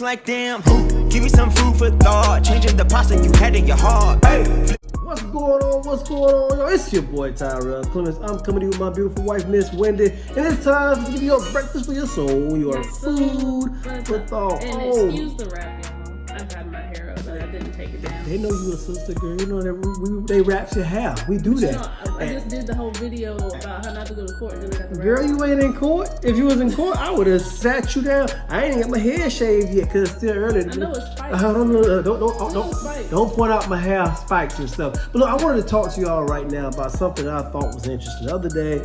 like damn. Give me some food for thought. Changing the pasta you had in your heart. Hey. What's going on? What's going on? Yo, it's your boy Tyrell Clemens. I'm coming to you with my beautiful wife, Miss Wendy, and it's time to give you your breakfast for your soul, your food for thought. And excuse the rap, y'all. I've had my hair up, but I didn't take it down. They know you a sister, girl. You know that they raps your hair. We do that. I just did the whole video about how not to go to court. Then I got the Girl, you ain't in court. If you was in court, I would have sat you down. I ain't even got my hair shaved yet because it's still early. I know it's spikes. Don't point out my hair spikes and stuff. But look, I wanted to talk to y'all right now about something I thought was interesting. The other day,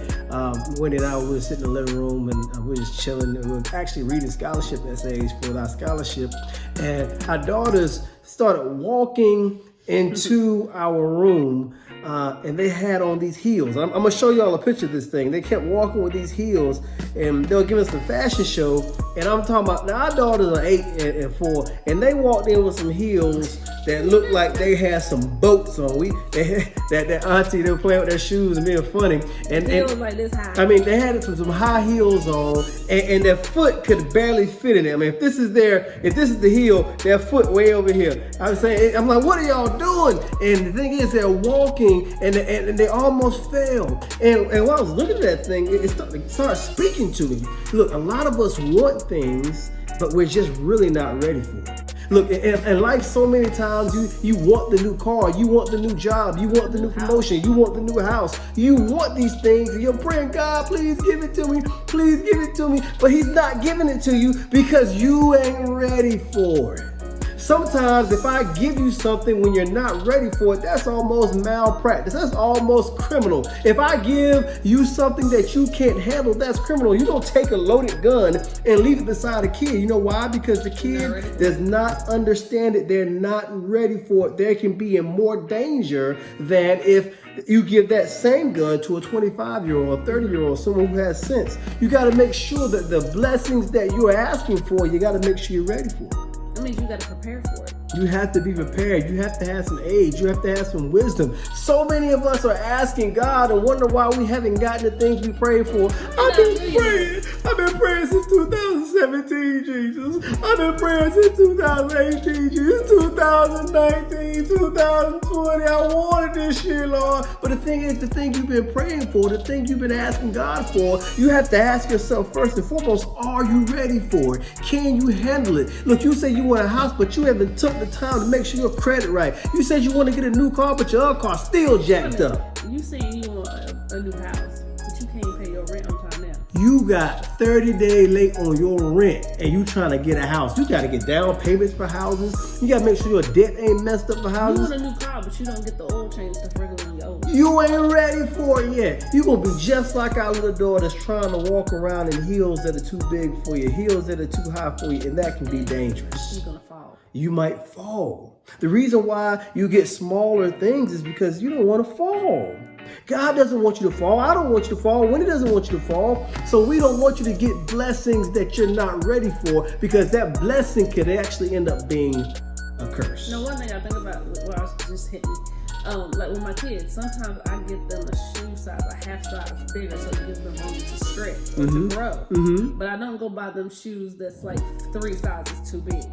Wendy and I were sitting in the living room and we were just chilling. And we were actually reading scholarship essays for our scholarship. And our daughters started walking into our room and they had on these heels. I'm gonna show y'all a picture of this thing. They kept walking with these heels and they were giving us the fashion show. And I'm talking about, now our daughters are 8 and 4 and they walked in with some heels that looked like they had some boats on. They had that auntie, they were playing with their shoes and being funny. And like this high. I mean, they had some high heels on and their foot could barely fit in it. I mean, if this is the heel, their foot way over here. I'm like, what are y'all doing? And the thing is, they're walking and they almost fell. And while I was looking at that thing, it started speaking to me. Look, a lot of us want things, but we're just really not ready for it. Look, in life, so many times you want the new car, you want the new job, you want the new promotion, you want the new house, you want these things, and you're praying, God, please give it to me, please give it to me, but He's not giving it to you because you ain't ready for it. Sometimes if I give you something when you're not ready for it, that's almost malpractice. That's almost criminal. If I give you something that you can't handle, that's criminal. You don't take a loaded gun and leave it beside a kid. You know why? Because the kid does not understand it. They're not ready for it. They can be in more danger than if you give that same gun to a 25-year-old, a 30-year-old, someone who has sense. You got to make sure that the blessings that you're asking for, you got to make sure you're ready for it. That means you got to prepare for it. You have to be prepared. You have to have some age. You have to have some wisdom. So many of us are asking God and wonder why we haven't gotten the things we prayed for. I've been praying since 2017, Jesus. I've been praying since 2018, Jesus. 2019, 2020. I wanted this year, Lord. But the thing is, the thing you've been praying for, the thing you've been asking God for, you have to ask yourself first and foremost, are you ready for it? Can you handle it? Look, you say you want a house, but you haven't took the time to make sure your credit right. You said you want to get a new car, but your other car's still jacked up. You say you want a new house, but you can't pay your rent on time now. You got 30 days late on your rent and you trying to get a house. You got to get down payments for houses. You got to make sure your debt ain't messed up for houses. You want a new car, but you don't get the oil change stuff regularly old. You ain't ready for it yet. You're going to be just like our little daughters trying to walk around in heels that are too big for you, heels that are too high for you, and that can be dangerous. You're going to fall. You might fall. The reason why you get smaller things is because you don't want to fall. God doesn't want you to fall. I don't want you to fall. Wendy doesn't want you to fall. So we don't want you to get blessings that you're not ready for because that blessing could actually end up being a curse. Now, one thing I think about what I was just hitting, like with my kids, sometimes I give them a shoe size, a half size bigger, so it gives them room to stretch or to grow. But I don't go buy them shoes that's like 3 sizes too big.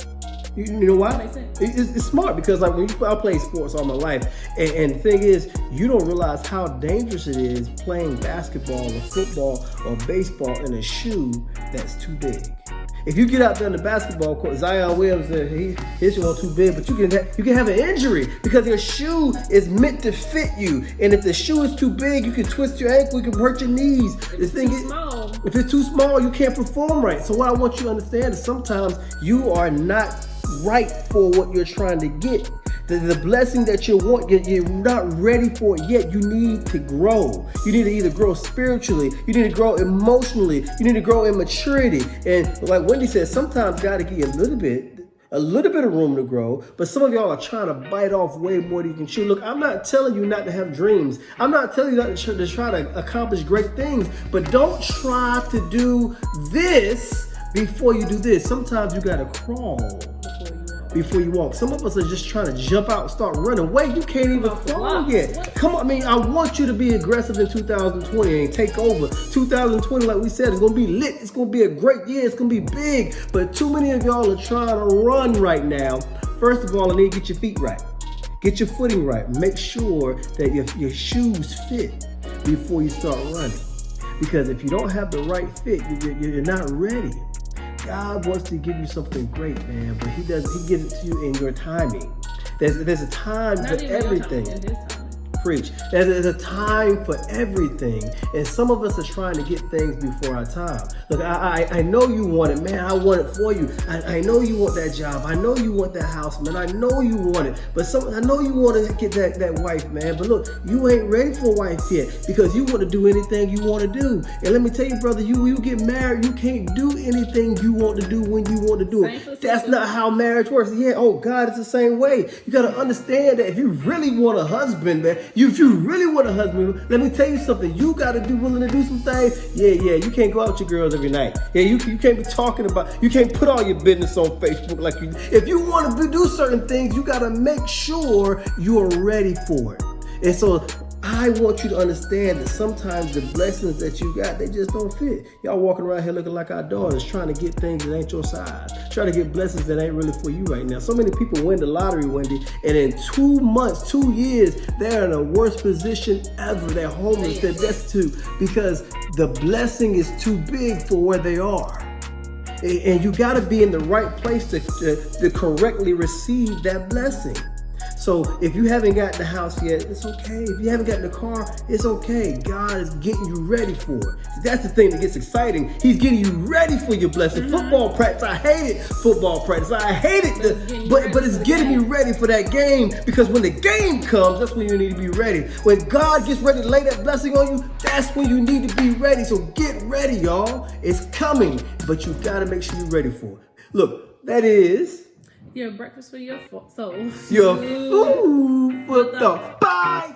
You know why? It's smart because like when I played sports all my life, and the thing is, you don't realize how dangerous it is playing basketball or football or baseball in a shoe that's too big. If you get out there in the basketball court, Zion Williams, his shoe too big, but you can have an injury because your shoe is meant to fit you. And if the shoe is too big, you can twist your ankle, you can hurt your knees. If it's too small, you can't perform right. So what I want you to understand is sometimes you are not right for what you're trying to get. The blessing that you want, you're not ready for it yet. You need to grow. You need to either grow spiritually, you need to grow emotionally, you need to grow in maturity. And like Wendy said, sometimes God will give you a little bit of room to grow, but some of y'all are trying to bite off way more than you can chew. Look, I'm not telling you not to have dreams. I'm not telling you not to try to accomplish great things, but don't try to do this before you do this. Sometimes you gotta crawl before you walk. Some of us are just trying to jump out and start running. Wait, you can't even fall yet. What? Come on, I mean, I want you to be aggressive in 2020 and take over. 2020, like we said, it's gonna be lit. It's gonna be a great year. It's gonna be big. But too many of y'all are trying to run right now. First of all, I need to get your feet right. Get your footing right. Make sure that your shoes fit before you start running. Because if you don't have the right fit, you're not ready. God wants to give you something great, man, but He gives it to you in your timing. There's a time Not for even your everything. time, in his time. Preach. There's a time for everything, and some of us are trying to get things before our time. Look, I know you want it, man. I want it for you. I know you want that job. I know you want that house, man. I know you want it. But I know you want to get that wife, man. But look, you ain't ready for a wife yet because you want to do anything you want to do. And let me tell you, brother, you get married, you can't do anything you want to do when you want to do it. That's not how marriage works. Yeah, oh God, it's the same way. You got to understand that if you really want a husband, man, if you really want a husband, let me tell you something. You got to be willing to do some things. Yeah, you can't go out with your girls every night. Yeah, you can't be talking about, you can't put all your business on Facebook like you. If you want to do certain things, you got to make sure you are ready for it. And so I want you to understand that sometimes the blessings that you got, they just don't fit. Y'all walking around here looking like our daughters, trying to get things that ain't your size, trying to get blessings that ain't really for you right now. So many people win the lottery, Wendy, and in 2 months, 2 years, they're in a worse position ever. They're homeless, they're destitute, because the blessing is too big for where they are. And you got to be in the right place to correctly receive that blessing. So if you haven't got the house yet, it's okay. If you haven't got the car, it's okay. God is getting you ready for it. That's the thing that gets exciting. He's getting you ready for your blessing. Football practice, I hated football practice. I hated but it's getting me ready for that game, because when the game comes, that's when you need to be ready. When God gets ready to lay that blessing on you, that's when you need to be ready. So get ready, y'all. It's coming, but you got to make sure you're ready for it. Look, that is Your breakfast for your soul. your food for thought. Bye.